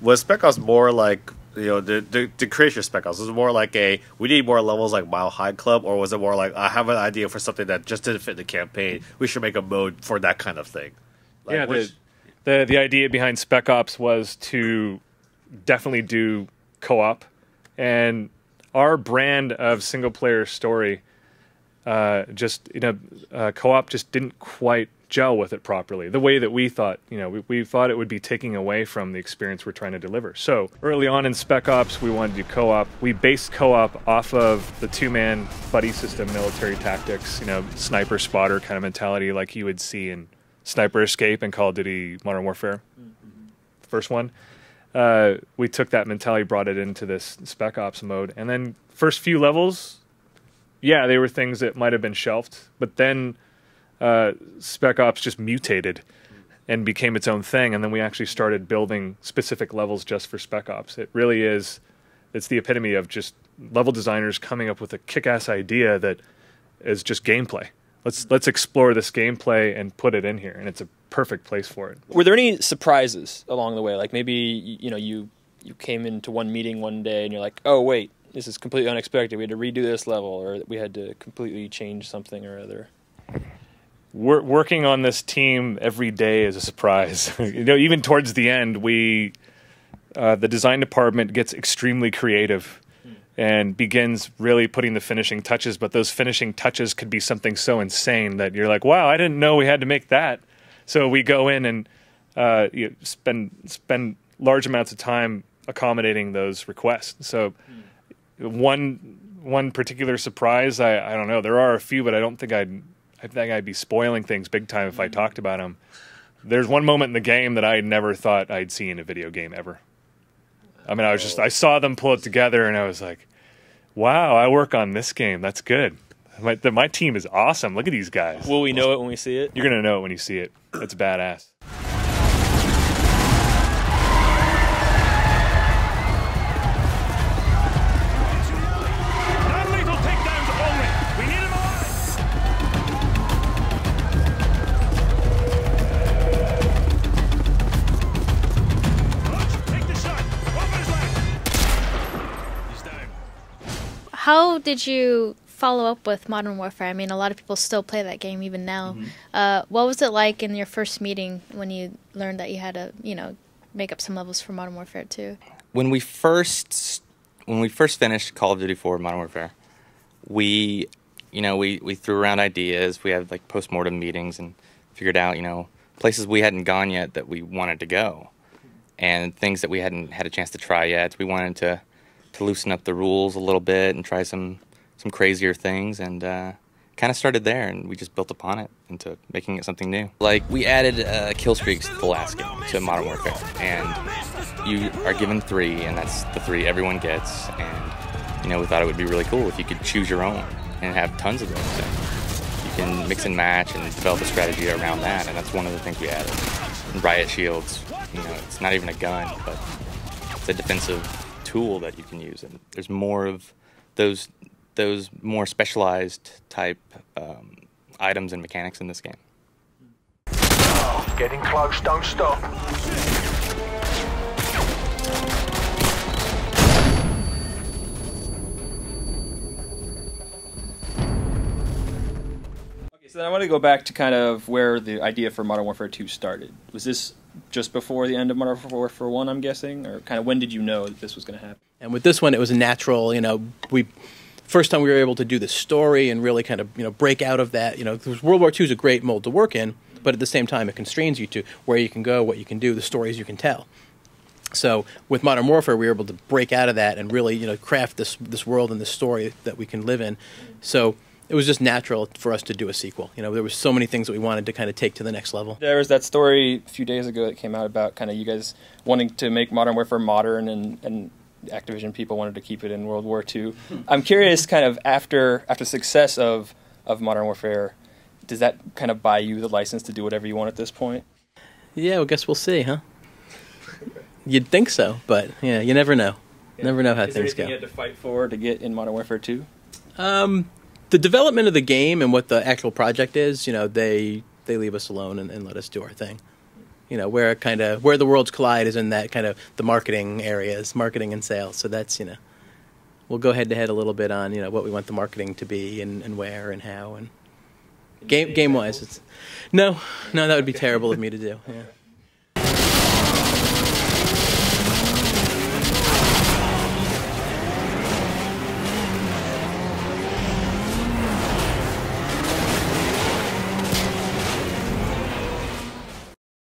Was Spec Ops more like, the creation of Spec Ops, was it more like we need more levels like Mile High Club, or was it more like, I have an idea for something that just didn't fit the campaign, we should make a mode for that kind of thing? Like, the idea behind Spec Ops was to definitely do co-op, and our brand of single player story co-op just didn't quite gel with it properly, the way that we thought. We thought it would be taking away from the experience we're trying to deliver. So early on in Spec Ops, we wanted to do co-op. We based co-op off of the two-man buddy system, military tactics, sniper spotter kind of mentality like you would see in Sniper Escape and Call of Duty Modern Warfare, the first one. We took that mentality, brought it into this Spec Ops mode, and then first few levels, yeah, they were things that might have been shelved, but then Spec Ops just mutated and became its own thing, and then we actually started building specific levels just for Spec Ops. It really is, it's the epitome of just level designers coming up with a kick-ass idea that is just gameplay. Let's explore this gameplay and put it in here, and it's a perfect place for it. Were there any surprises along the way? Like maybe you came into one meeting one day and you're like, oh wait, this is completely unexpected. We had to redo this level, or we had to completely change something or other. Working on this team every day is a surprise. Even towards the end, the design department gets extremely creative and begins really putting the finishing touches, but those finishing touches could be something so insane that you're like, wow, I didn't know we had to make that. So we go in and spend large amounts of time accommodating those requests. So one particular surprise, I don't know. There are a few, but I think I'd be spoiling things big time if I talked about them. There's one moment in the game that I never thought I'd see in a video game ever. I mean, I saw them pull it together, and I was like, wow, I work on this game. That's good. My team is awesome. Look at these guys. Will we know it when we see it? You're going to know it when you see it. It's badass. Non-lethal takedowns only. We need him alive. Take the shot. Open his leg. He's down. How did you follow up with Modern Warfare? I mean, a lot of people still play that game even now. What was it like in your first meeting when you learned that you had to, make up some levels for Modern Warfare 2? When we first finished Call of Duty 4 Modern Warfare, we threw around ideas. We had like post-mortem meetings and figured out, places we hadn't gone yet that we wanted to go, and things that we hadn't had a chance to try yet. We wanted to loosen up the rules a little bit and try some crazier things, and kind of started there, and we just built upon it into making it something new. Like, we added kill streaks to the last game, to Modern Warfare, and you are given 3, and that's the 3 everyone gets, and we thought it would be really cool if you could choose your own and have tons of those, and you can mix and match and develop a strategy around that, and that's one of the things we added. And riot shields, it's not even a gun, but it's a defensive tool that you can use, and there's more of those more specialized type items and mechanics in this game. Getting close, don't stop. Okay, so then I want to go back to kind of where the idea for Modern Warfare 2 started. Was this just before the end of Modern Warfare 1, I'm guessing? Or kind of when did you know that this was going to happen? And with this one, it was a natural, first time we were able to do the story and really kind of, break out of that, because World War II is a great mold to work in, but at the same time it constrains you to where you can go, what you can do, the stories you can tell. So with Modern Warfare, we were able to break out of that and really, craft this world and this story that we can live in. So it was just natural for us to do a sequel. There were so many things that we wanted to kind of take to the next level. There was that story a few days ago that came out about kind of you guys wanting to make Modern Warfare modern, and Activision people wanted to keep it in World War II. I'm curious, kind of after success of Modern Warfare, does that kind of buy you the license to do whatever you want at this point? Yeah, I guess we'll see, huh? You'd think so, but yeah, you never know. Yeah. Never know how Is there things go. anything you had to fight for to get in Modern Warfare 2? The development of the game and what the actual project is, they leave us alone and let us do our thing. where where the worlds collide is in that kind of the marketing areas, marketing and sales. So that's we'll go head to head a little bit on what we want the marketing to be and where and how and game wise. No, that would be terrible of me to do. Yeah.